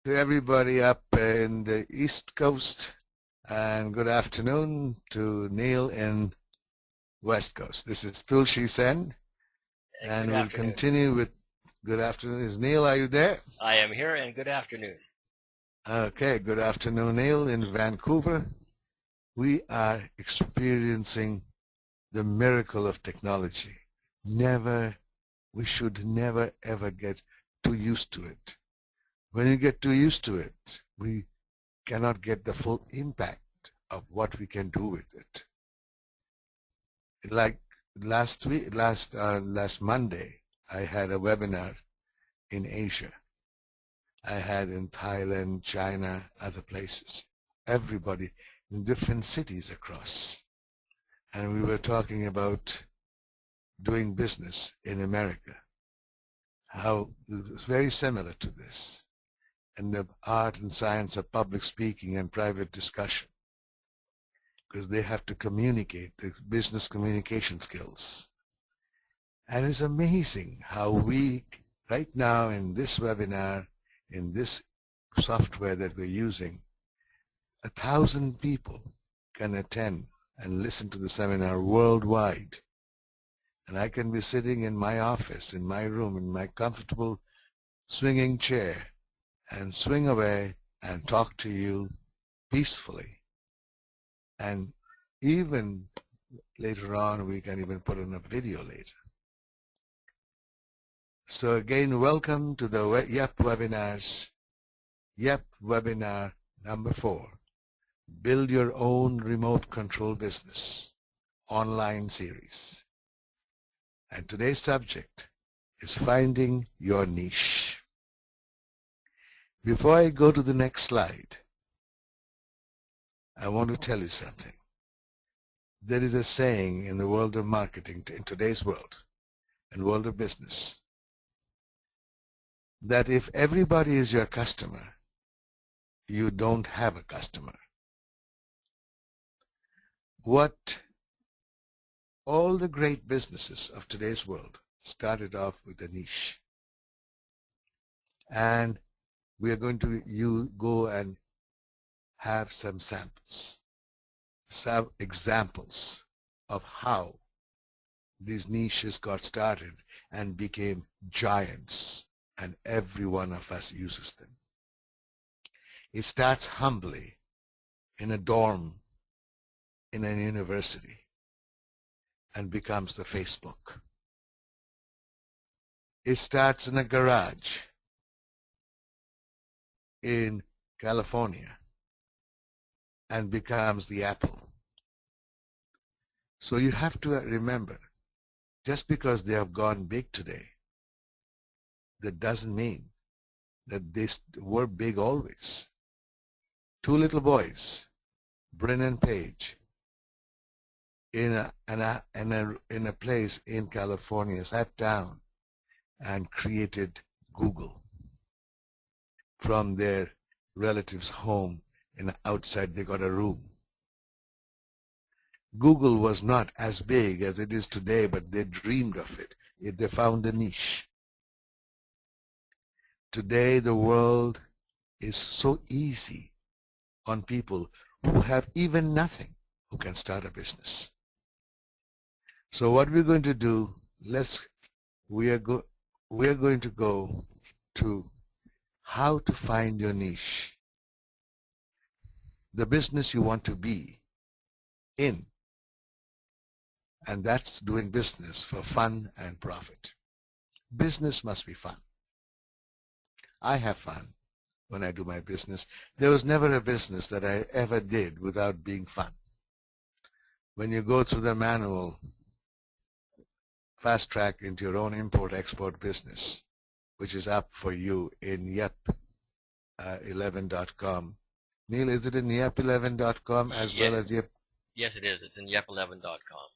to everybody up in the East Coast, and good afternoon to Neil in West Coast. This is Tulshi Sen, and we'll continue with good afternoon. Is Neil, are you there? I am here, and good afternoon. Okay, good afternoon, Neil, in Vancouver. We are experiencing the miracle of technology. We should never ever get too used to it. When you get too used to it, we cannot get the full impact of what we can do with it. Like last Monday, I had a webinar in Asia. I had in Thailand, China, other places. Everybody in different cities across. And we were talking about doing business in America. How it was very similar to this. And the art and science of public speaking and private discussion. Because they have to communicate, the business communication skills. And it's amazing how we, right now in this webinar, in this software that we're using, 1,000 people can attend and listen to the seminar worldwide. And I can be sitting in my office, in my room, in my comfortable swinging chair, and swing away and talk to you peacefully. And even later on, we can even put in a video later. So again, welcome to the YEP webinars. YEP webinar number 4. Build your own remote control business online series. And today's subject is finding your niche. Before I go to the next slide, I want to tell you something. There is a saying in the world of marketing, in today's world, and world of business, that if everybody is your customer, you don't have a customer. What all the great businesses of today's world started off with a niche. And we are going to go and have some samples, some examples of how these niches got started and became giants, and every one of us uses them. It starts humbly in a dorm in a university and becomes the Facebook. It starts in a garage in California and becomes the Apple. So you have to remember, just because they have gone big today, that doesn't mean that they were big always. 2 little boys, Bryn and Paige, in a place in California, sat down and created Google from their relative's home, and outside they got a room. Google was not as big as it is today, but they dreamed of it. They found a niche. Today the world is so easy on people who have even nothing, who can start a business. So what we're going to do, we are going to go to how to find your niche, the business you want to be in, and that's doing business for fun and profit. Business must be fun. I have fun when I do my business. There was never a business that I ever did without being fun. When you go through the manual, fast track into your own import-export business, which is up for you in yep11.com. Neil, is it in yep11.com as well as yep? Yes, it is. It's in yep11.com.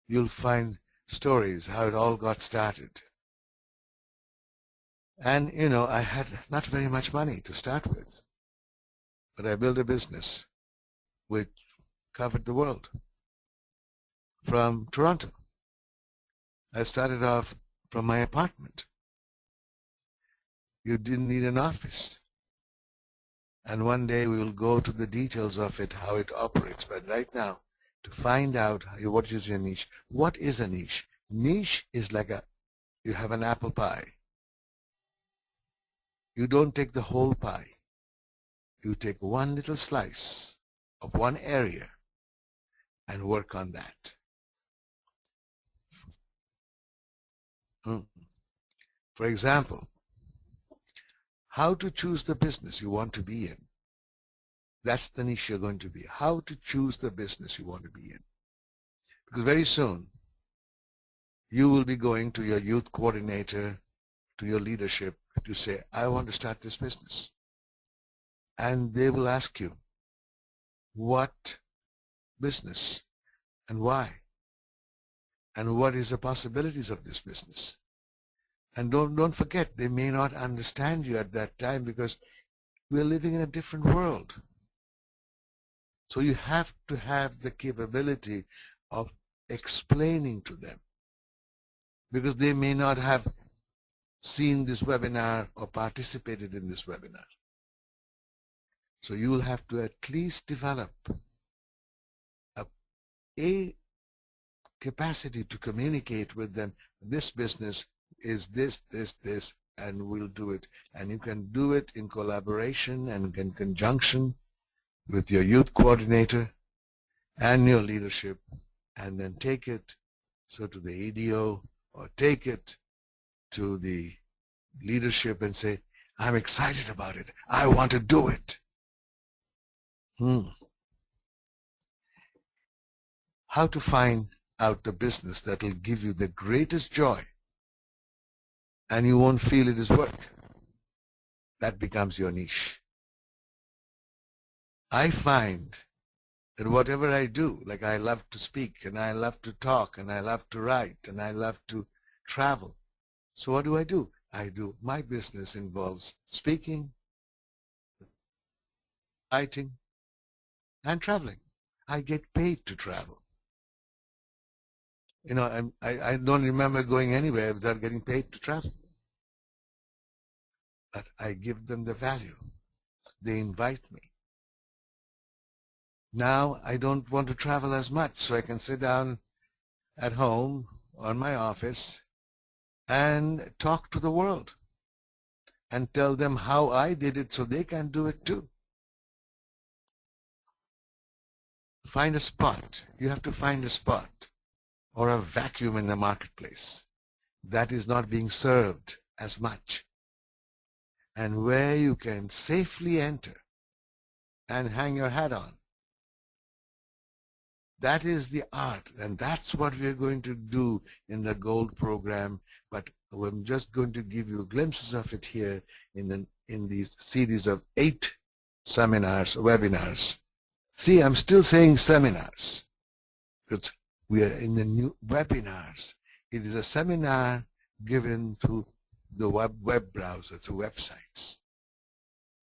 You'll find stories, how it all got started. And, you know, I had not very much money to start with, but I built a business which covered the world. From Toronto, I started off from my apartment. You didn't need an office. And one day we will go to the details of it, how it operates. But right now, to find out what is your niche. What is a niche? Niche is like you have an apple pie. You don't take the whole pie. You take one little slice of one area and work on that. For example, how to choose the business you want to be in. That's the niche you're going to be. How to choose the business you want to be in. Because very soon, you will be going to your youth coordinator, to your leadership, to say, I want to start this business. And they will ask you, what business and why? And what is the possibilities of this business? And don't forget, they may not understand you at that time because we're living in a different world. So you have to have the capability of explaining to them, because they may not have seen this webinar or participated in this webinar. So you will have to at least develop a capacity to communicate with them. This business is this, and we'll do it. And you can do it in collaboration and in conjunction with your youth coordinator and your leadership, and then take it to the ADO or take it to the leadership and say, I'm excited about it. I want to do it. How to find out the business that will give you the greatest joy and you won't feel it is work. That becomes your niche. I find that whatever I do, like I love to speak and I love to talk and I love to write and I love to travel. So what do? My business involves speaking, writing, and traveling. I get paid to travel. You know, I don't remember going anywhere without getting paid to travel. But I give them the value. They invite me. Now I don't want to travel as much, so I can sit down at home on my office and talk to the world and tell them how I did it so they can do it too. Find a spot. You have to find a spot or a vacuum in the marketplace that is not being served as much, and where you can safely enter and hang your hat on. That is the art, and that's what we're going to do in the Gold program, but I'm just going to give you glimpses of it here in these series of 8 seminars, webinars. See, I'm still saying seminars, because we are in the new webinars. It is a seminar given through the web browser, through websites.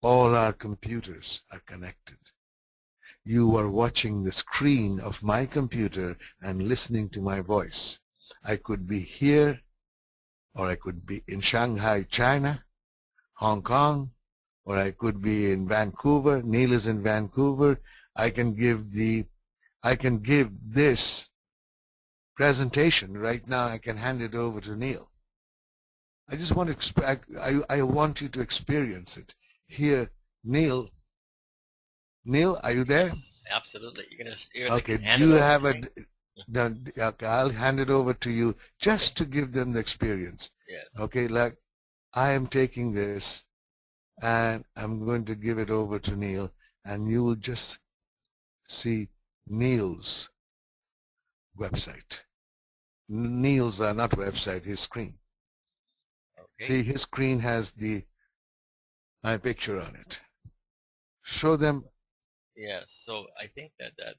All our computers are connected. You are watching the screen of my computer and listening to my voice. I could be here, or I could be in Shanghai, China, Hong Kong, or I could be in Vancouver. Neil is in Vancouver. I can give this presentation right now. I can hand it over to Neil. I just want to I want you to experience it here. Neil, are you there? Absolutely. Okay. Do you have a? Okay, I'll hand it over to you just to give them the experience. Yes. Okay, like I am taking this and I'm going to give it over to Neil, and you will just see Neil's website. Neil's not website, his screen. Okay. See, his screen has my picture on it. Show them. Yes. So I think that's.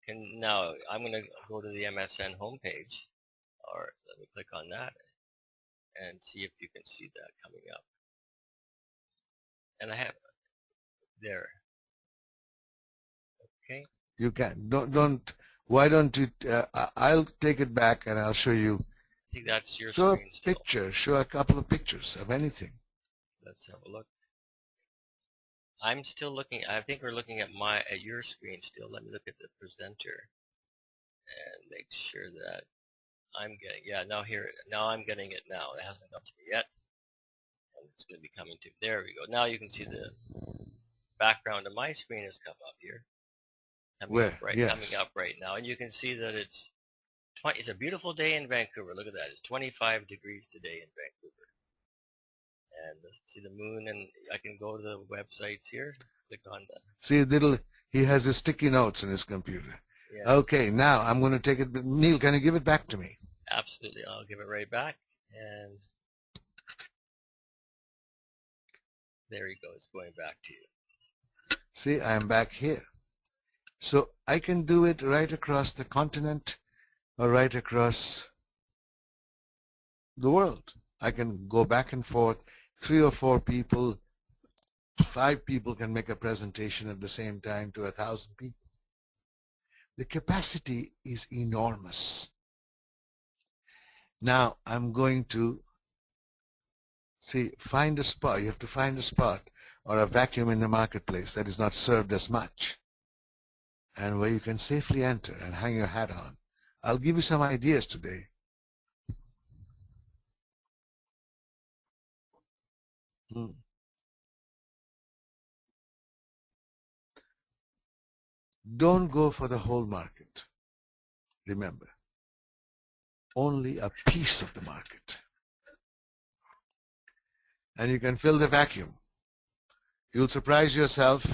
And now I'm going to go to the MSN homepage, or let me click on that and see if you can see that coming up. And I have there. Okay. You can don't. Why don't you? I'll take it back and I'll show you. I think that's your Show screen a still. picture. Show a couple of pictures of anything. Let's have a look. I'm still looking. I think we're looking at your screen still. Let me look at the presenter and make sure that I'm getting. Yeah, now I'm getting it now. It hasn't come to me yet, and it's going to be coming to. There we go. Now you can see the background of my screen has come up here. Coming up right now, and you can see that it's a beautiful day in Vancouver. Look at that. It's 25 degrees today in Vancouver. And let's see the moon, and I can go to the websites here. Click on that. See, he has his sticky notes in his computer. Yes. Okay, now I'm going to take it. Neil, can you give it back to me? Absolutely. I'll give it right back. And there you go. It's going back to you. See, I'm back here. So I can do it right across the continent or right across the world. I can go back and forth. 3 or 4 people, 5 people can make a presentation at the same time to 1,000 people. The capacity is enormous. Now I'm going to find a spot. You have to find a spot or a vacuum in the marketplace that is not served as much, and where you can safely enter and hang your hat on. I'll give you some ideas today. Don't go for the whole market. Remember, only a piece of the market. And you can fill the vacuum. You'll surprise yourself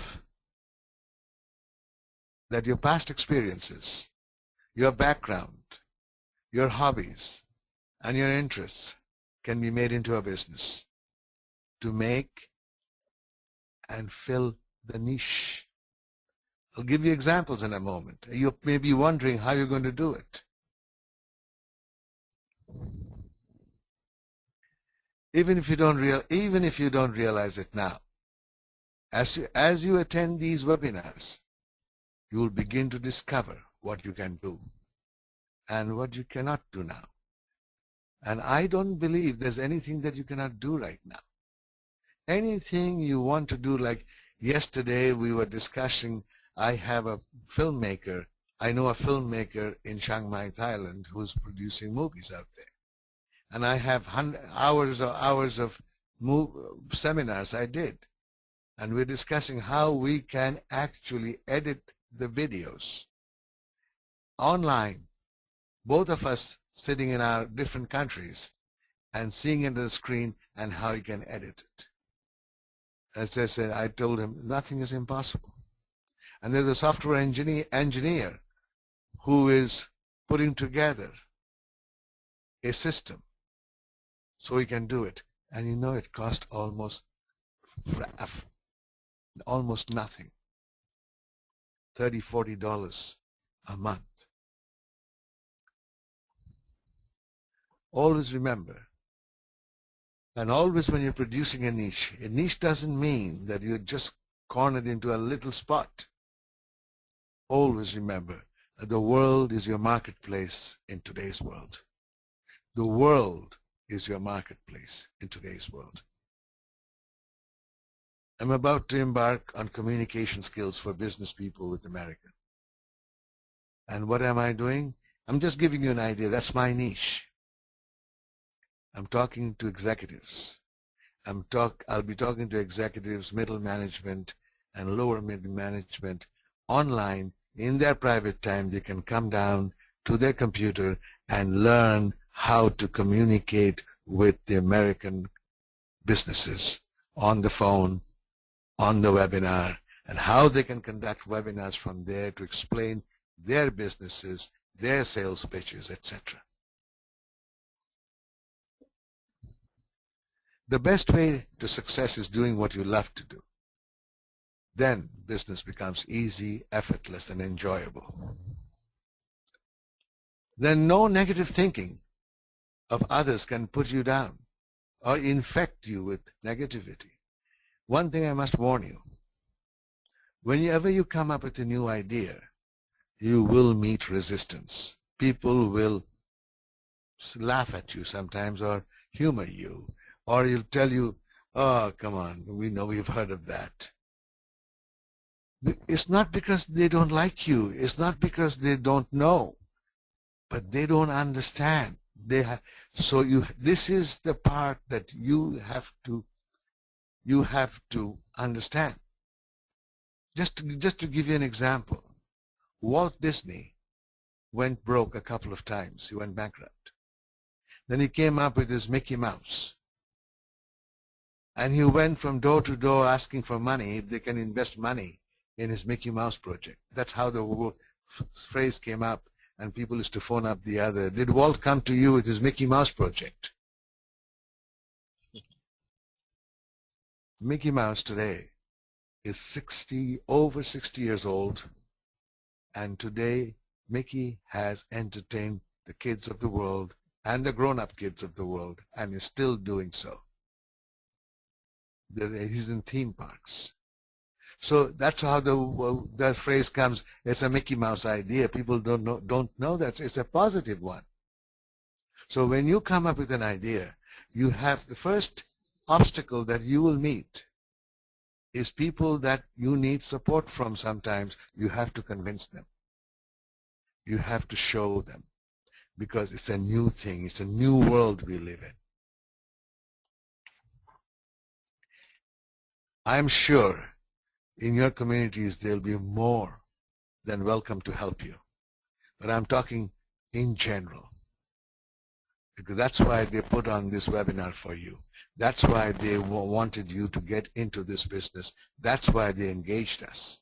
that your past experiences, your background, your hobbies, and your interests can be made into a business to make and fill the niche. I'll give you examples in a moment. You may be wondering how you're going to do it. Even if you don't realize it now, as you attend these webinars, you will begin to discover what you can do and what you cannot do now. And I don't believe there's anything that you cannot do right now. Anything you want to do, like yesterday we were discussing, I have a filmmaker, I know a filmmaker in Chiang Mai, Thailand, who's producing movies out there. And I have hours of seminars I did. And we're discussing how we can actually edit the videos online, both of us sitting in our different countries and seeing it on the screen, and how you can edit it. As I said, I told him nothing is impossible. And there's a software engineer who is putting together a system so he can do it. And you know, it cost almost nothing. $30, $40 a month. Always remember, and always when you're producing a niche doesn't mean that you're just cornered into a little spot. Always remember that the world is your marketplace in today's world. The world is your marketplace in today's world. I'm about to embark on communication skills for business people with America. And what am I doing? I'm just giving you an idea. That's my niche. I'm talking to executives. I'll be talking to executives, middle management, and lower middle management online. In their private time, they can come down to their computer and learn how to communicate with the American businesses on the phone, on the webinar, and how they can conduct webinars from there to explain their businesses, their sales pitches, etc. The best way to success is doing what you love to do. Then business becomes easy, effortless, and enjoyable. Then no negative thinking of others can put you down or infect you with negativity. One thing I must warn you, whenever you come up with a new idea, you will meet resistance. People will laugh at you sometimes or humor you, or he'll tell you, oh, come on, we know, we've heard of that. It's not because they don't like you. It's not because they don't know, but they don't understand. So this is the part that you have to understand. Just to give you an example, Walt Disney went broke a couple of times. He went bankrupt. Then he came up with his Mickey Mouse. And he went from door to door asking for money, if they can invest money in his Mickey Mouse project. That's how the whole phrase came up, and people used to phone up the other. Did Walt come to you with his Mickey Mouse project? Mickey Mouse today is over 60 years old, and today Mickey has entertained the kids of the world and the grown-up kids of the world, and is still doing so. He's in theme parks. So that's how the phrase comes. It's a Mickey Mouse idea. People don't know that it's a positive one. So when you come up with an idea, you have the first obstacle that you will meet is people that you need support from. Sometimes you have to convince them. You have to show them, because it's a new thing. It's a new world we live in. I'm sure in your communities there'll be more than welcome to help you. But I'm talking in general, because that's why they put on this webinar for you. That's why they wanted you to get into this business. That's why they engaged us.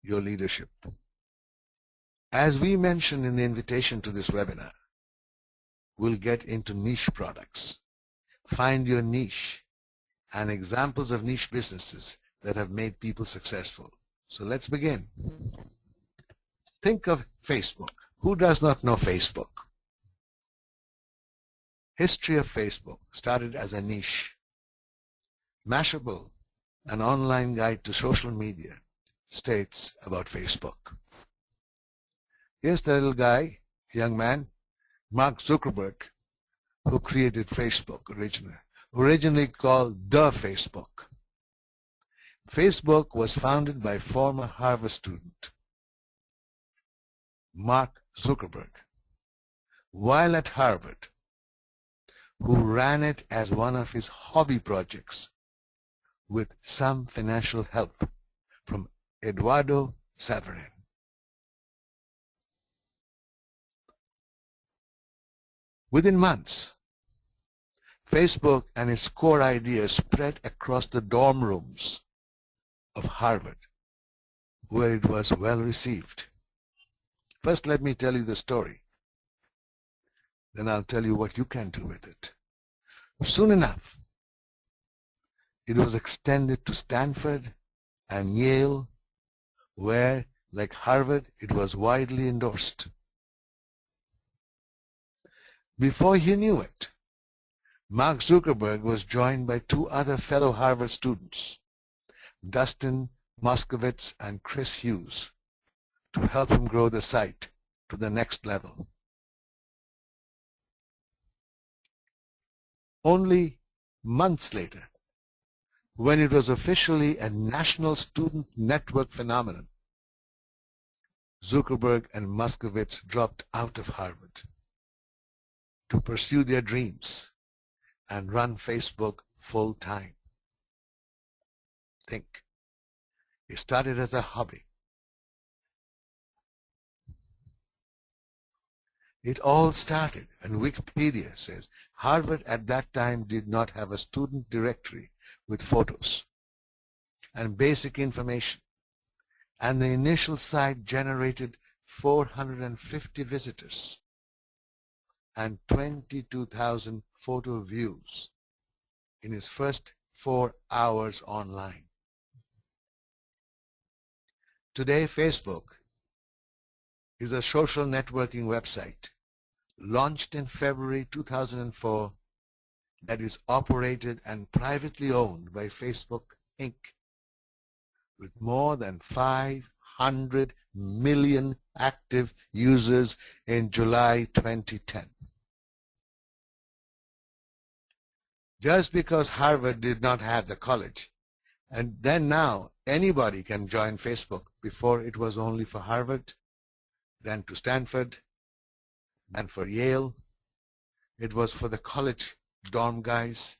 Your leadership. As we mentioned in the invitation to this webinar, we'll get into niche products. Find your niche and examples of niche businesses that have made people successful. So let's begin. Think of Facebook. Who does not know Facebook? History of Facebook started as a niche. Mashable, an online guide to social media, states about Facebook. Here's the little guy, young man, Mark Zuckerberg, who created Facebook originally called the Facebook. Facebook was founded by former Harvard student Mark Zuckerberg while at Harvard, who ran it as one of his hobby projects with some financial help from Eduardo Saverin. Within months, Facebook and its core ideas spread across the dorm rooms of Harvard, where it was well received. First, let me tell you the story. Then I'll tell you what you can do with it. Soon enough, it was extended to Stanford and Yale, where, like Harvard, it was widely endorsed. Before he knew it, Mark Zuckerberg was joined by two other fellow Harvard students, Dustin Moskovitz and Chris Hughes, to help him grow the site to the next level. Only months later, when it was officially a national student network phenomenon, Zuckerberg and Moskovitz dropped out of Harvard to pursue their dreams and run Facebook full-time. Think. It started as a hobby. It all started, and Wikipedia says, Harvard at that time did not have a student directory with photos and basic information, and the initial site generated 450 visitors and 22,000 photo views in its first 4 hours online. Today, Facebook is a social networking website launched in February 2004 that is operated and privately owned by Facebook Inc. with more than 500 million active users in July 2010. Just because Harvard did not have the college And then now anybody can join Facebook. Before it was only for Harvard, then to Stanford, then for Yale. It was for the college dorm guys.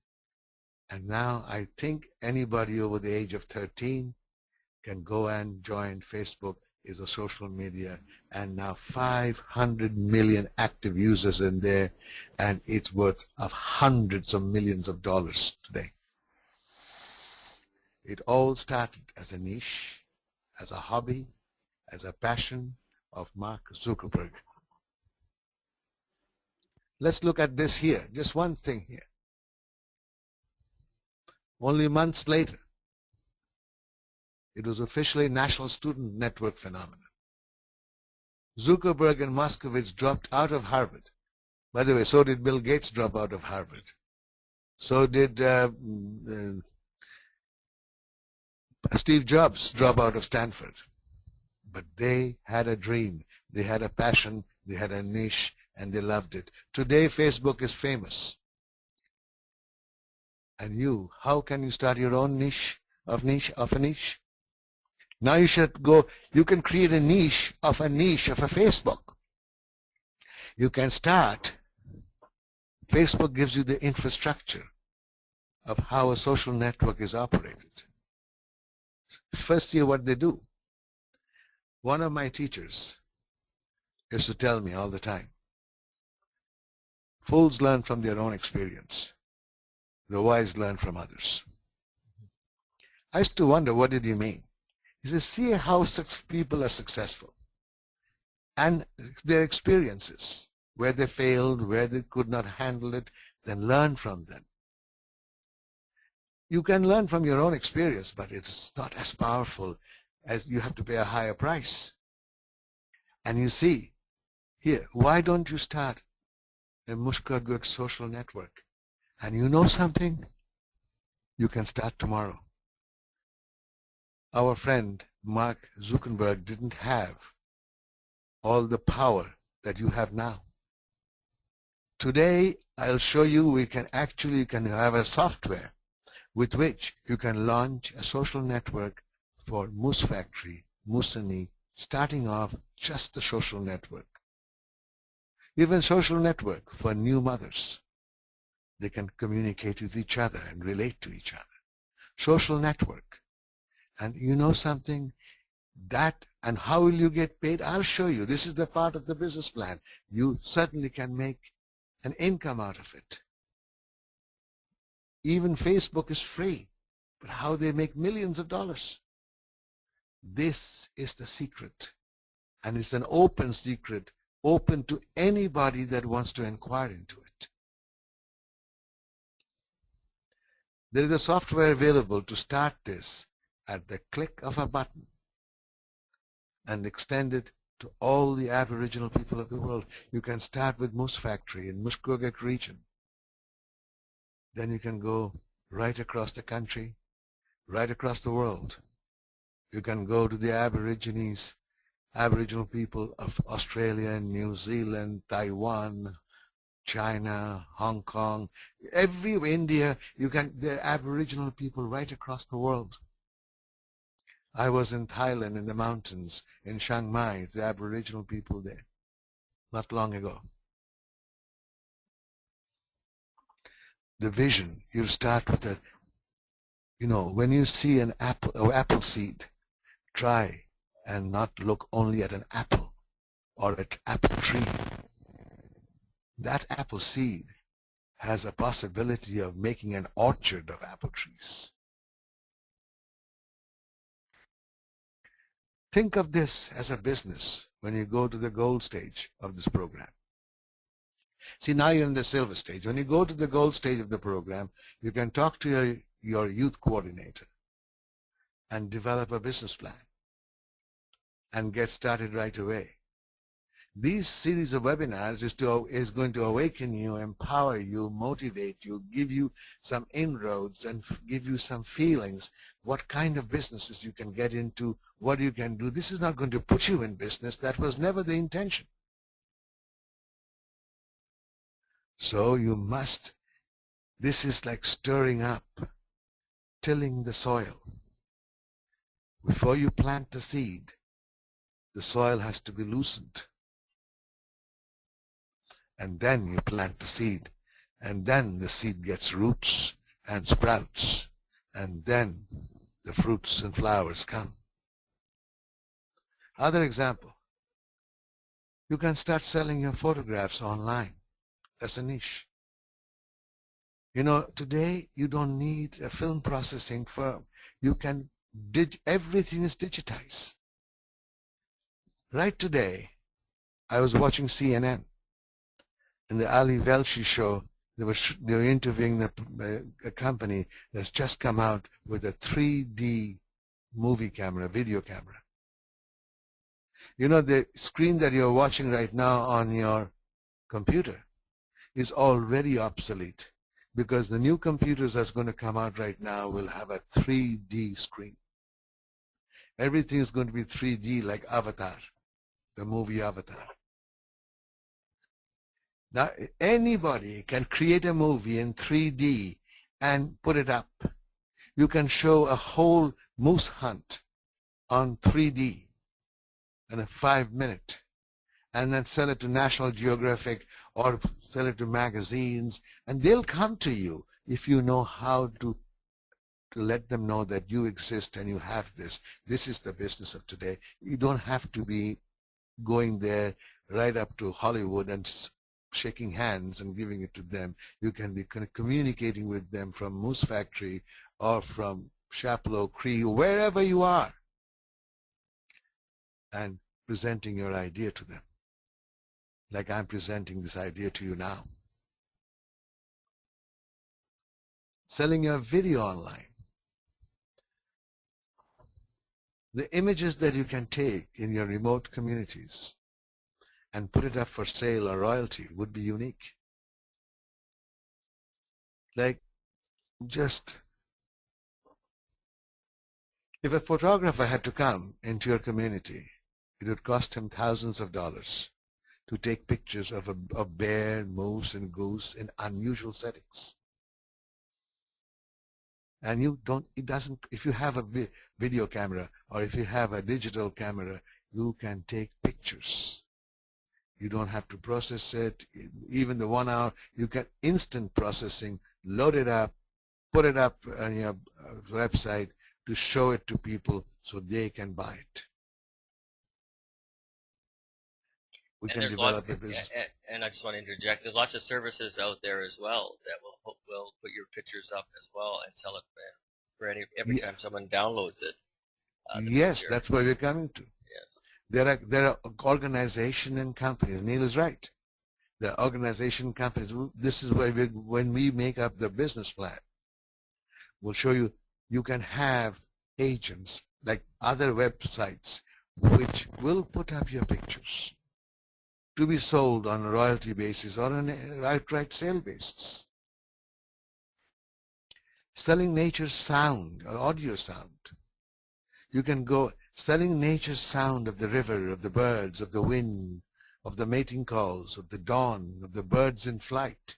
And now I think anybody over the age of 13 can go and join Facebook. Is a social media, and now 500 million active users in there, and it's worth of hundreds of millions of dollars today. It all started as a niche, as a hobby, as a passion of Mark Zuckerberg. Let's look at this here, just one thing here. Only months later, it was officially National Student Network phenomenon. Zuckerberg and Moskowitz dropped out of Harvard. By the way, so did Bill Gates drop out of Harvard. So did Steve Jobs drop out of Stanford. But they had a dream, they had a passion, they had a niche, and they loved it. Today, Facebook is famous. And you, how can you start your own niche of a niche? Now you should go, you can create a niche of a Facebook. You can start, Facebook gives you the infrastructure of how a social network is operated. First year, what they do. One of my teachers used to tell me all the time, fools learn from their own experience. The wise learn from others. I used to wonder, what did he mean? He says, see how people are successful and their experiences, where they failed, where they could not handle it, then learn from them. You can learn from your own experience, but it's not as powerful as you have to pay a higher price. And you see, here, why don't you start a Mushkaguk social network? And you know something? You can start tomorrow. Our friend Mark Zuckerberg didn't have all the power that you have now. Today, I'll show you we can actually have a software with which you can launch a social network for Moose Factory, Moosonee, starting off just the social network. Even social network for new mothers. They can communicate with each other and relate to each other. Social network. And you know something? That, and how will you get paid? I'll show you. This is the part of the business plan. You certainly can make an income out of it. Even Facebook is free, but how they make millions of dollars. This is the secret, and it's an open secret, open to anybody that wants to inquire into it. There is a software available to start this at the click of a button and extend it to all the Aboriginal people of the world. You can start with Moose Factory in Mushkogek region. Then you can go right across the country, right across the world. You can go to the Aboriginal people of Australia, New Zealand, Taiwan, China, Hong Kong, India. There are Aboriginal people right across the world. I was in Thailand in the mountains, in Chiang Mai, the Aboriginal people there, not long ago. The vision, you start with a, when you see an apple seed, try and not look only at an apple or at apple tree. That apple seed has a possibility of making an orchard of apple trees. Think of this as a business when you go to the gold stage of this program. See, now you're in the silver stage. When you go to the gold stage of the program, you can talk to your youth coordinator and develop a business plan and get started right away. These series of webinars is going to awaken you, empower you, motivate you, give you some inroads and give you some feelings, what kind of businesses you can get into, what you can do. This is not going to put you in business. That was never the intention. So you must, this is like stirring up, tilling the soil. Before you plant the seed, the soil has to be loosened. And then you plant the seed. And then the seed gets roots and sprouts. And then the fruits and flowers come. Other example, you can start selling your photographs online. That's a niche. You know, today you don't need a film processing firm. You can, everything is digitized. Right today, I was watching CNN. In the Ali Velshi show, they were interviewing a company that's just come out with a 3D movie camera, video camera. You know, the screen that you're watching right now on your computer is already obsolete, because the new computers that's going to come out right now will have a 3D screen. Everything is going to be 3D, like Avatar, the movie Avatar. Now, anybody can create a movie in 3D and put it up. You can show a whole moose hunt on 3D in a 5-minute, and then sell it to National Geographic or sell it to magazines, and they'll come to you if you know how to let them know that you exist and you have this. This is the business of today. You don't have to be going there right up to Hollywood and shaking hands and giving it to them. You can be communicating with them from Moose Factory or from Chapleau Cree, wherever you are, and presenting your idea to them, like I'm presenting this idea to you now. Selling your video online. The images that you can take in your remote communities and put it up for sale or royalty would be unique. Like, just, if a photographer had to come into your community, it would cost him thousands of dollars to take pictures of a bear, moose, and goose in unusual settings. And you don't, it doesn't, if you have a video camera or if you have a digital camera, you can take pictures. You don't have to process it. Even the 1 hour, you can instant processing, load it up, put it up on your website to show it to people so they can buy it. We can develop a business. And I just want to interject, there's lots of services out there as well that will put your pictures up as well and sell it for every time someone downloads it. Yes, that's where we're coming to. Yes. There are organization and companies. Neil is right. There are organization companies. This is where when we make up the business plan, we'll show you, you can have agents like other websites which will put up your pictures to be sold on a royalty basis or on an outright sale basis. Selling nature's sound, or audio sound. You can go selling nature's sound of the river, of the birds, of the wind, of the mating calls, of the dawn, of the birds in flight.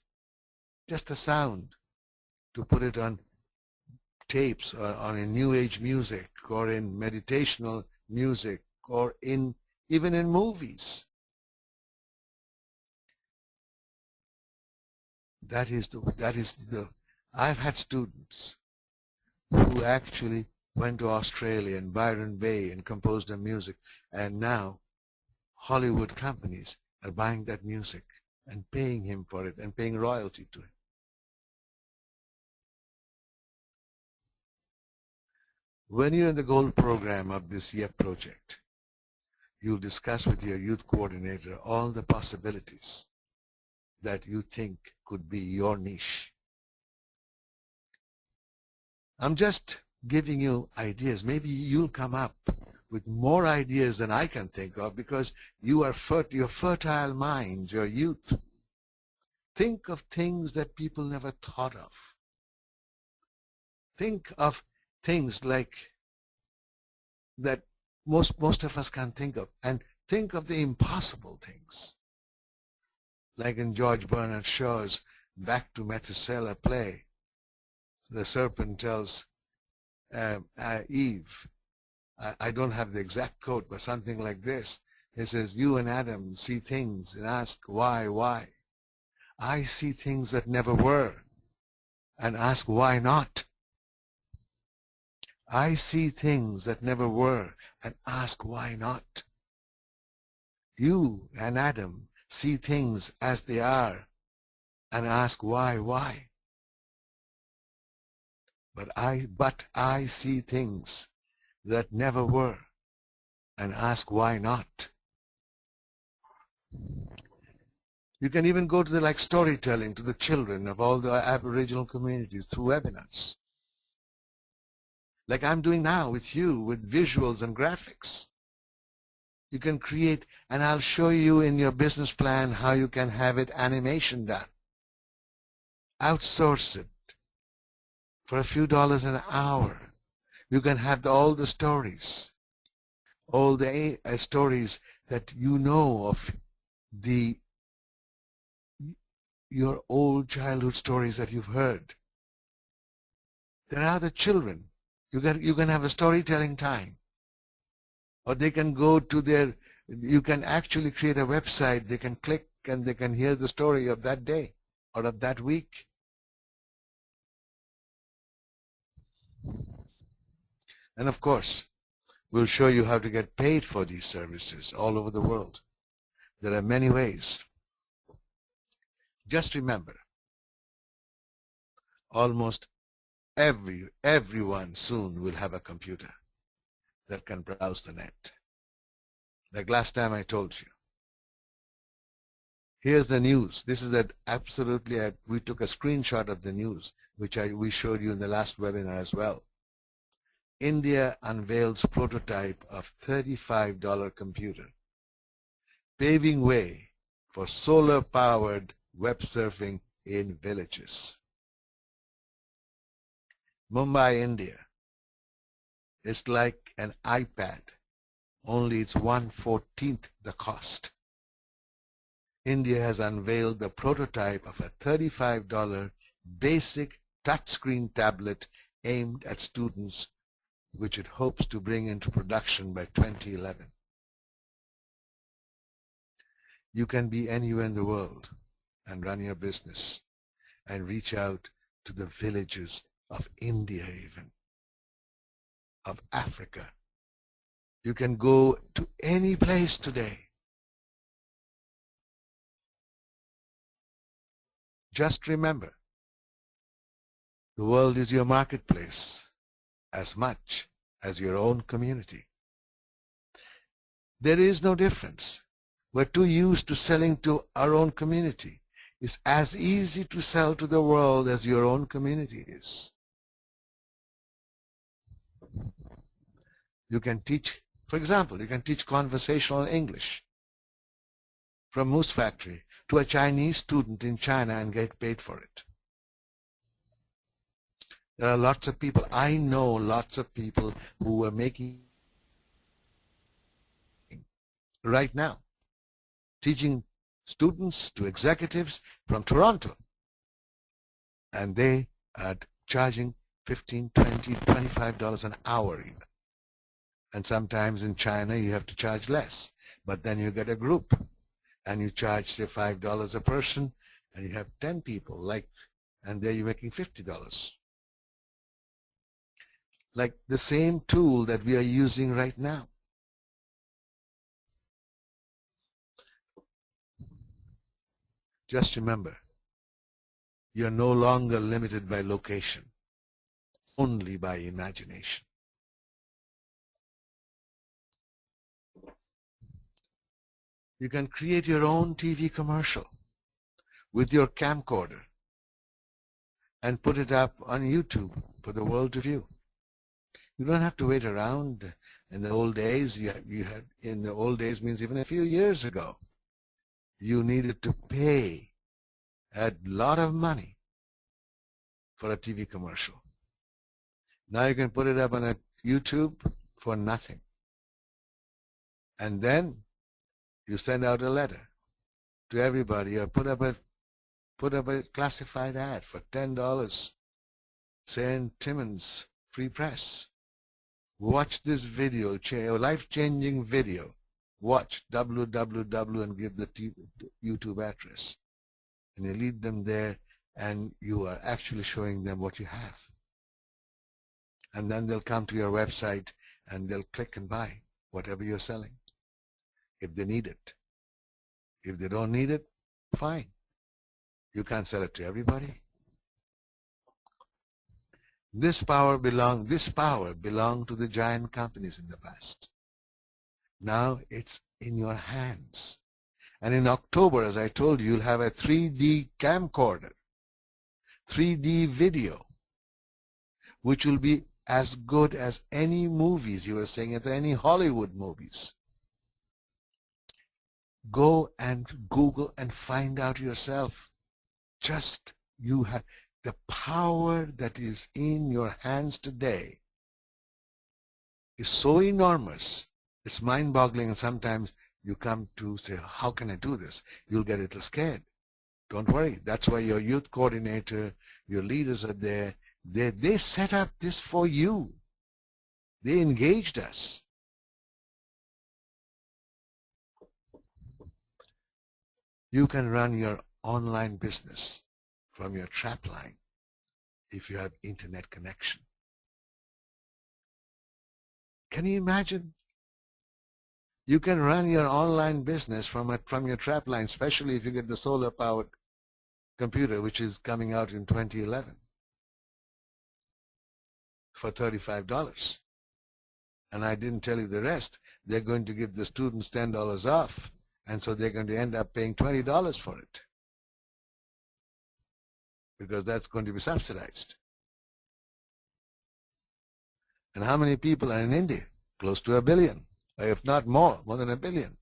Just a sound, to put it on tapes or on in new age music or in meditational music or even in movies. I've had students who actually went to Australia and Byron Bay and composed their music, and now Hollywood companies are buying that music and paying him for it and paying royalty to him. When you're in the gold program of this YEP project, you'll discuss with your youth coordinator all the possibilities that you think could be your niche. I'm just giving you ideas. Maybe you'll come up with more ideas than I can think of, because your fertile minds, your youth. Think of things that people never thought of. Think of things like that most of us can't think of, and think of the impossible things. Like in George Bernard Shaw's Back to Methuselah play, the serpent tells Eve, I don't have the exact quote, but something like this. It says, you and Adam see things and ask why? I see things that never were and ask why not. I see things that never were and ask why not. You and Adam see things as they are and ask why. But I see things that never were and ask why not. You can even go to the storytelling to the children of all the Aboriginal communities through webinars. Like I'm doing now with you, with visuals and graphics. You can create, and I'll show you in your business plan how you can have it animation done. Outsource it for a few dollars an hour. You can have all the stories, all the stories that you know of your old childhood stories that you've heard. There are the children. You can have a storytelling time. Or they can go to you can actually create a website. They can click and they can hear the story of that day or of that week. And of course, we'll show you how to get paid for these services all over the world. There are many ways. Just remember, almost everyone soon will have a computer that can browse the net. Like last time I told you. Here's the news. This is we took a screenshot of the news, which we showed you in the last webinar as well. India unveils prototype of $35 computer, paving way for solar-powered web surfing in villages. Mumbai, India. It's like an iPad, only it's 1/14 the cost. India has unveiled the prototype of a $35 basic touchscreen tablet aimed at students, which it hopes to bring into production by 2011. You can be anywhere in the world and run your business and reach out to the villages of India even, of Africa. You can go to any place today. Just remember, the world is your marketplace as much as your own community. There is no difference. We're too used to selling to our own community. It's as easy to sell to the world as your own community is. You can teach, for example, you can teach conversational English from Moose Factory to a Chinese student in China and get paid for it. There are lots of people, I know lots of people who are making right now, teaching students to executives from Toronto. And they are charging $15, $20, $25 an hour even. And sometimes in China you have to charge less. But then you get a group and you charge, say, $5 a person, and you have 10 people, and there you're making $50. Like the same tool that we are using right now. Just remember, you're no longer limited by location, only by imagination. You can create your own TV commercial with your camcorder and put it up on YouTube for the world to view. You don't have to wait around. In the old days, in the old days means even a few years ago, you needed to pay a lot of money for a TV commercial. Now you can put it up on a YouTube for nothing. And then you send out a letter to everybody or put up a classified ad for $10, say in Timmins Free Press. Watch this video, life-changing video. Watch www and give the YouTube address. And you lead them there, and you are actually showing them what you have. And then they'll come to your website and they'll click and buy whatever you're selling, if they need it. If they don't need it, fine. You can't sell it to everybody. This power belonged to the giant companies in the past. Now it's in your hands. And in October, as I told you, you'll have a 3D camcorder, 3D video, which will be as good as any movies you were saying, as any Hollywood movies. Go and Google and find out yourself. Just you have the power that is in your hands today is so enormous. It's mind-boggling, and sometimes you come to say, how can I do this? You'll get a little scared. Don't worry. That's why your youth coordinator, your leaders are there. They set up this for you. They engaged us. You can run your online business from your trap line if you have internet connection. Can you imagine? You can run your online business from your trap line, especially if you get the solar-powered computer, which is coming out in 2011 for $35. And I didn't tell you the rest. They're going to give the students $10 off, and so they're going to end up paying $20 for it, because that's going to be subsidized. And how many people are in India? Close to 1 billion, or if not more than 1 billion.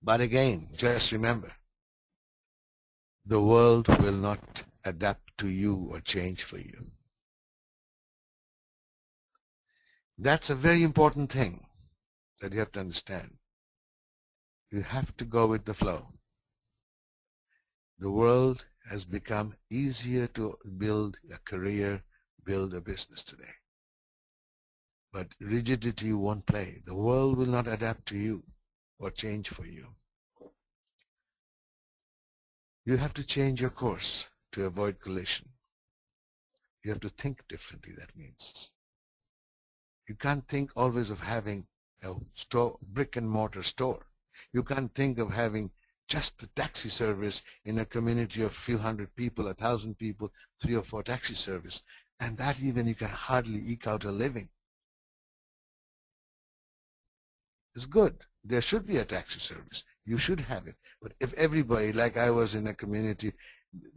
But again, just remember, the world will not adapt to you or change for you. That's a very important thing that you have to understand. You have to go with the flow. The world has become easier to build a career, build a business today. But rigidity won't play. The world will not adapt to you or change for you. You have to change your course to avoid collision. You have to think differently, that means. You can't think always of having a store, brick and mortar store. You can't think of having just the taxi service in a community of a few hundred people, 1,000 people, 3 or 4 taxi service. And that even you can hardly eke out a living. It's good. There should be a taxi service. You should have it. But if everybody, like I was in a community,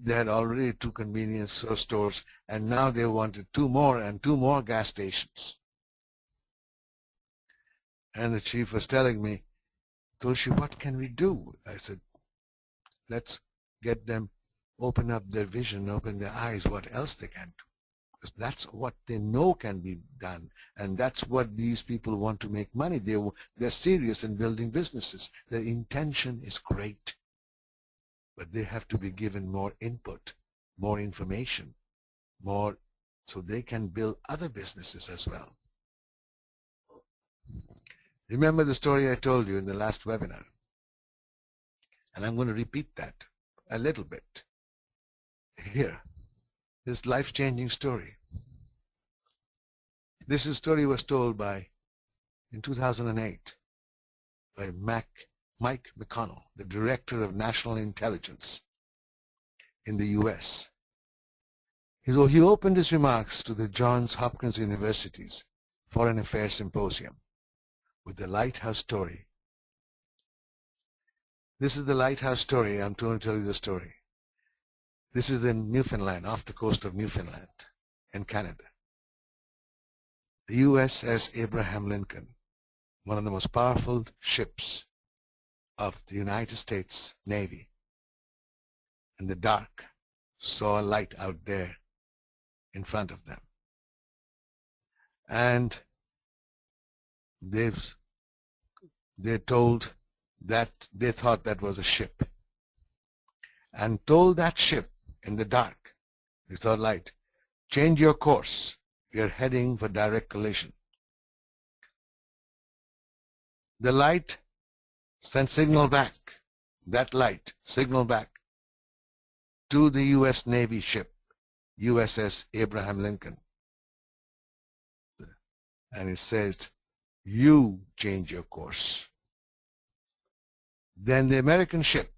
they had already 2 convenience stores, and now they wanted 2 more and 2 more gas stations. And the chief was telling me, Tulsi, what can we do? I said, let's get them, open up their vision, open their eyes, what else they can do. Because that's what they know can be done. And that's what these people want to make money. They're serious in building businesses. Their intention is great. But they have to be given more input, more information, more, so they can build other businesses as well. Remember the story I told you in the last webinar. And I'm going to repeat that a little bit here. This life-changing story. This story was told in 2008 by Mike McConnell, the Director of National Intelligence in the U.S. He opened his remarks to the Johns Hopkins University's Foreign Affairs Symposium with the lighthouse story. This is the lighthouse story. I'm going to tell you the story. This is in Newfoundland, off the coast of Newfoundland in Canada. The USS Abraham Lincoln, one of the most powerful ships of the United States Navy, in the dark, saw a light out there in front of them. And they told that they thought that was a ship, and told that ship in the dark, they saw light, change your course. You're heading for direct collision. The light sends signal back. That light signal back to the U.S. Navy ship, USS Abraham Lincoln. And it says, you change your course. Then the American ship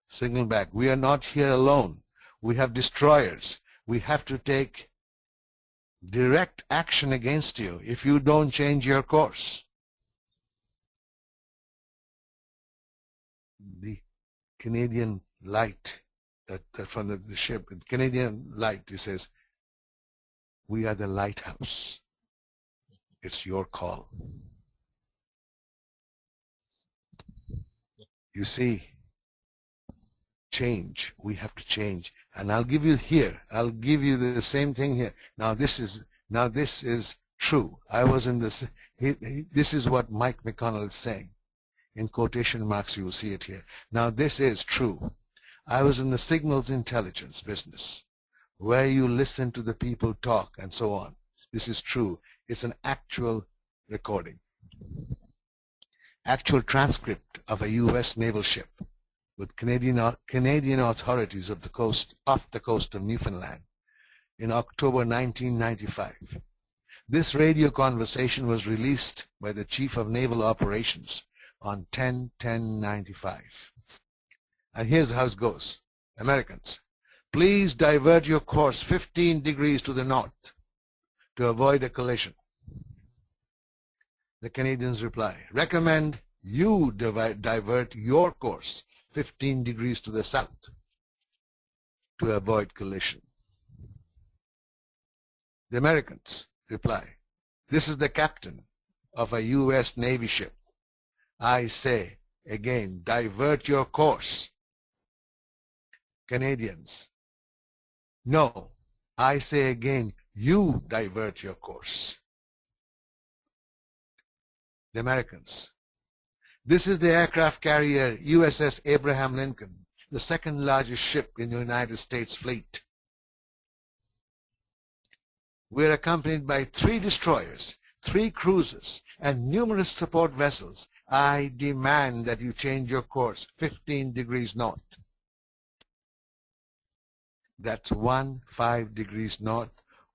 signal back, we are not here alone. We have destroyers. We have to take direct action against you if you don't change your course. The Canadian light that from the ship, the Canadian light, it says, we are the lighthouse. It's your call. You see, change. We have to change. And I'll give you here. I'll give you the same thing here. Now this is true. I was in this. This is what Mike McConnell is saying. In quotation marks, you will see it here. Now this is true. I was in the signals intelligence business, where you listen to the people talk and so on. This is true. It's an actual recording. Actual transcript of a U.S. naval ship with Canadian authorities off the coast of Newfoundland in October 1995. This radio conversation was released by the Chief of Naval Operations on 10/10/95. And here's how it goes. Americans, please divert your course 15 degrees to the north to avoid a collision. The Canadians reply, recommend you divert your course 15 degrees to the south to avoid collision. The Americans reply, this is the captain of a U.S. Navy ship. I say again, divert your course. Canadians, no, I say again, you divert your course. The Americans, this is the aircraft carrier USS Abraham Lincoln, the second largest ship in the United States fleet. We are accompanied by 3 destroyers, 3 cruisers, and numerous support vessels. I demand that you change your course 15 degrees north. That's 15 degrees north,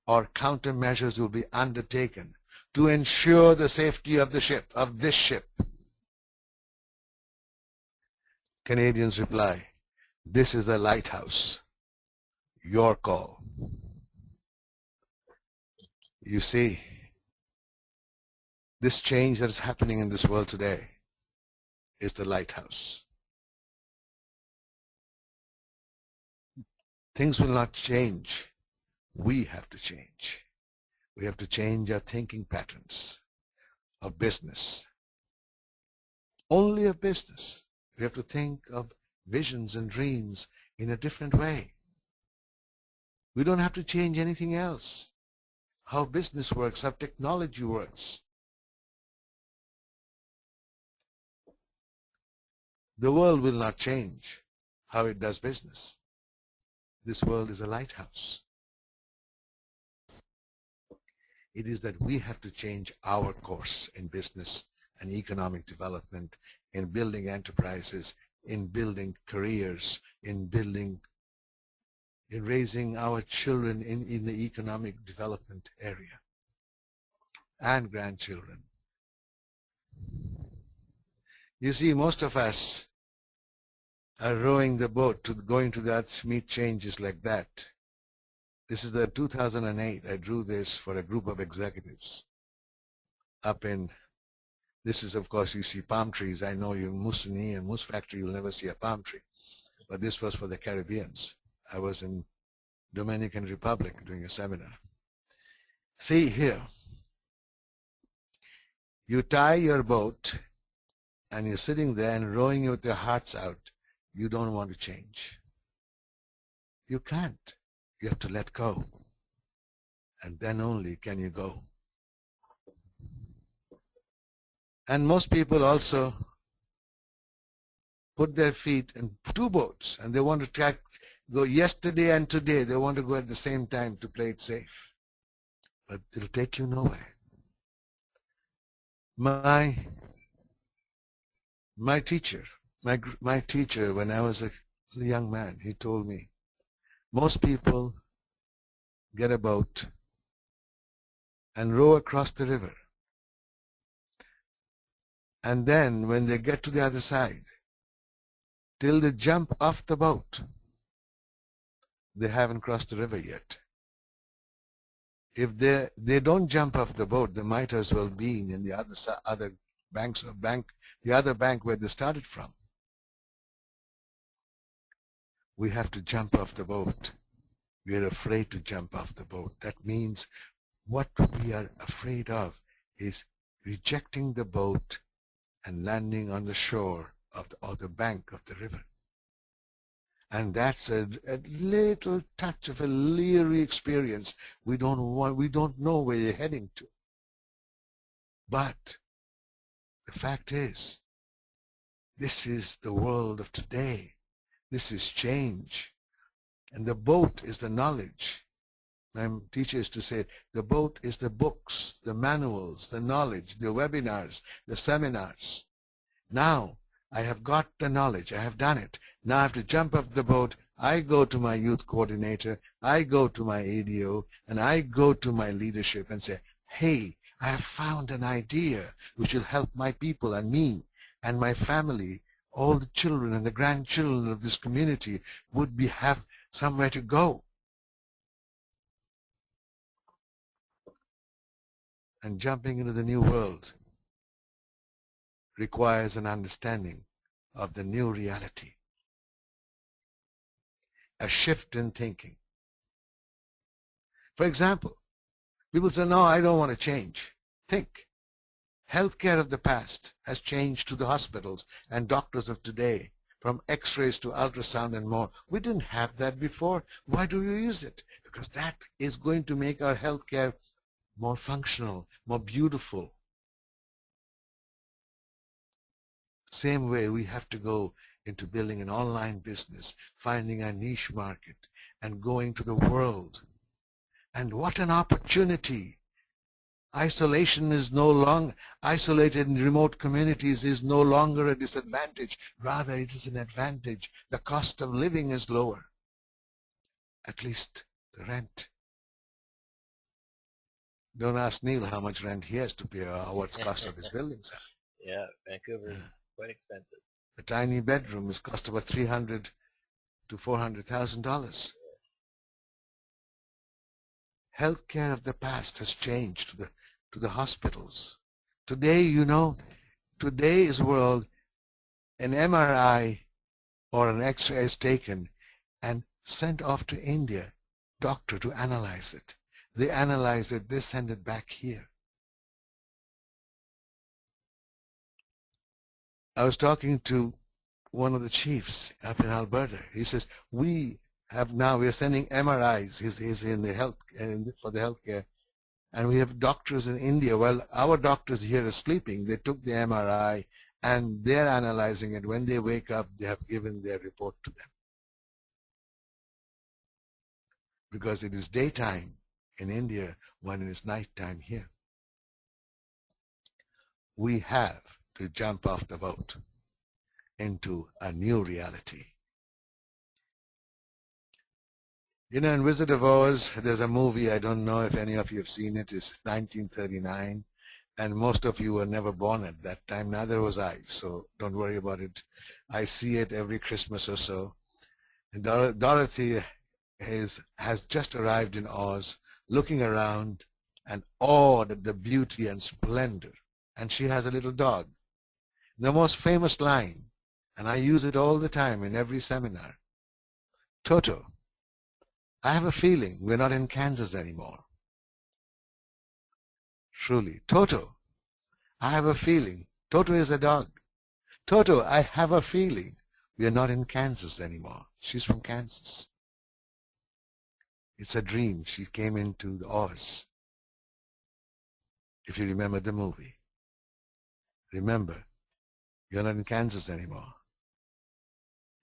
or countermeasures will be undertaken to ensure the safety of the ship, of this ship. Canadians reply, this is a lighthouse. Your call. You see, this change that is happening in this world today is the lighthouse. Things will not change. We have to change. We have to change our thinking patterns of business. Only of business. We have to think of visions and dreams in a different way. We don't have to change anything else. How business works, how technology works. The world will not change how it does business. This world is a lighthouse. It is that we have to change our course in business and economic development, in building enterprises, in building careers, in raising our children in the economic development area, and grandchildren. You see, most of us are rowing the boat to going to that meet changes like that. This is the 2008. I drew this for a group of executives up in, this is of course you see palm trees. I know you in Moosonee and Moose Factory you'll never see a palm tree. But this was for the Caribbeans. I was in Dominican Republic doing a seminar. See here, you tie your boat and you're sitting there and rowing with your hearts out. You don't want to change. You can't. You have to let go. And then only can you go. And most people also put their feet in 2 boats and they want to go yesterday and today. They want to go at the same time to play it safe. but it'll take you nowhere. My teacher, my teacher when I was a young man, he told me, most people get a boat and row across the river. And then when they get to the other side, till they jump off the boat, they haven't crossed the river yet. If they don't jump off the boat, they might as well be in the other the other bank where they started from. We have to jump off the boat. We are afraid to jump off the boat. That means what we are afraid of is rejecting the boat and landing on the shore of the other bank of the river. And that's a little touch of a leery experience. We don't know where you're heading to. But the fact is, this is the world of today. This is change. And the boat is the knowledge. My teacher used to say, the boat is the books, the manuals, the knowledge, the webinars, the seminars. Now, I have got the knowledge. I have done it. Now I have to jump off the boat. I go to my youth coordinator. I go to my ADO. And I go to my leadership and say, hey, I have found an idea which will help my people and me and my family. All the children and the grandchildren of this community would have somewhere to go. And jumping into the new world requires an understanding of the new reality, a shift in thinking. For example, people say, no, I don't want to change. Think. Healthcare of the past has changed to the hospitals and doctors of today, from x-rays to ultrasound and more. We didn't have that before. Why do you use it? Because that is going to make our healthcare more functional, more beautiful. Same way we have to go into building an online business, finding a niche market, and going to the world. And what an opportunity! Isolation is no longer, isolated in remote communities is no longer a disadvantage. Rather, it is an advantage. The cost of living is lower. At least the rent. Don't ask Neil how much rent he has to pay or what the cost of his buildings are. Yeah, Vancouver is quite expensive. A tiny bedroom is cost about $300,000 to $400,000. Healthcare of the past has changed to the hospitals. Today, today's world, an MRI or an X-ray is taken and sent off to India, doctor to analyze it. They analyze it, they send it back here. I was talking to one of the chiefs up in Alberta. He says, we are sending MRIs. He's in the for the healthcare. And we have doctors in India. Well, our doctors here are sleeping. They took the MRI and they're analyzing it. When they wake up, they have given their report to them. Because it is daytime in India when it is nighttime here. We have to jump off the boat into a new reality. You know, in Wizard of Oz, there's a movie, I don't know if any of you have seen it, it's 1939, and most of you were never born at that time, neither was I, so don't worry about it. I see it every Christmas or so. And Dorothy has just arrived in Oz, looking around and awed at the beauty and splendor, and she has a little dog. The most famous line, and I use it all the time in every seminar, Toto, I have a feeling we're not in Kansas anymore. Truly, Toto, I have a feeling. Toto is a dog. Toto, I have a feeling we are not in Kansas anymore. She's from Kansas. It's a dream. She came into the Oz. If you remember the movie. Remember, you're not in Kansas anymore.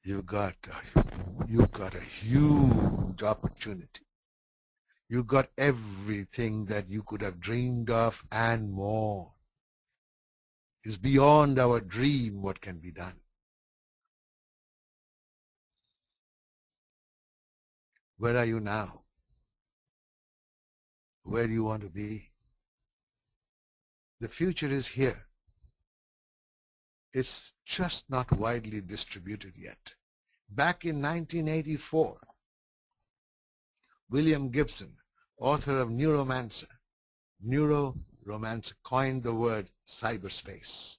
You've got a huge opportunity. You got everything that you could have dreamed of and more. It's beyond our dream what can be done. Where are you now? Where do you want to be? The future is here. It's just not widely distributed yet. Back in 1984, William Gibson, author of Neuromancer, coined the word cyberspace.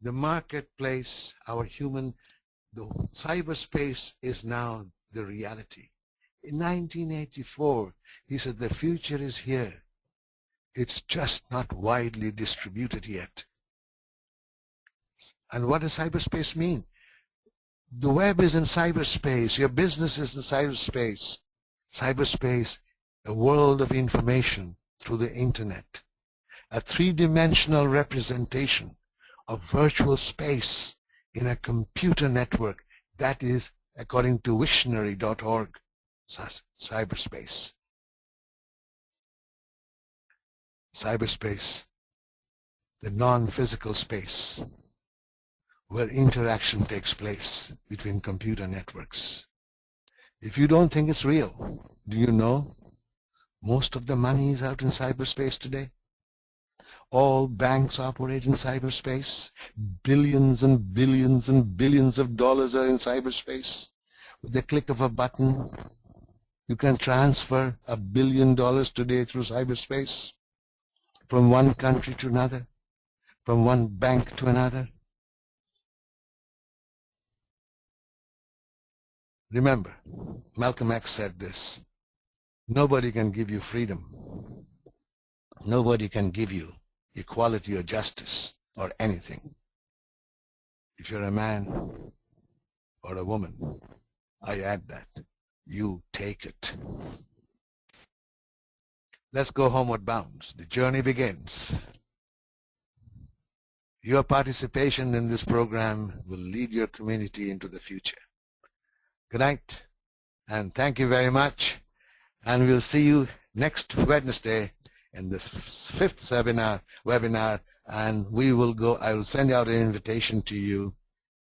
The marketplace, the cyberspace is now the reality. In 1984, he said the future is here. It's just not widely distributed yet. And what does cyberspace mean? The web is in cyberspace. Your business is in cyberspace. Cyberspace, a world of information through the internet. A three-dimensional representation of virtual space in a computer network. That is, according to Wiktionary.org, cyberspace. Cyberspace, the non-physical space, where interaction takes place between computer networks. If you don't think it's real, do you know most of the money is out in cyberspace today? All banks operate in cyberspace. Billions and billions and billions of dollars are in cyberspace. With the click of a button, you can transfer $1 billion today through cyberspace from one country to another, from one bank to another. Remember, Malcolm X said this: nobody can give you freedom. Nobody can give you equality or justice or anything. If you're a man or a woman, I add that, you take it. Let's go homeward bound. The journey begins. Your participation in this program will lead your community into the future. Good night, and thank you very much. And we'll see you next Wednesday in the 5th webinar, and I will send out an invitation to you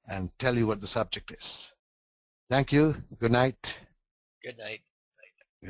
and tell you what the subject is. Thank you. Good night. Good night.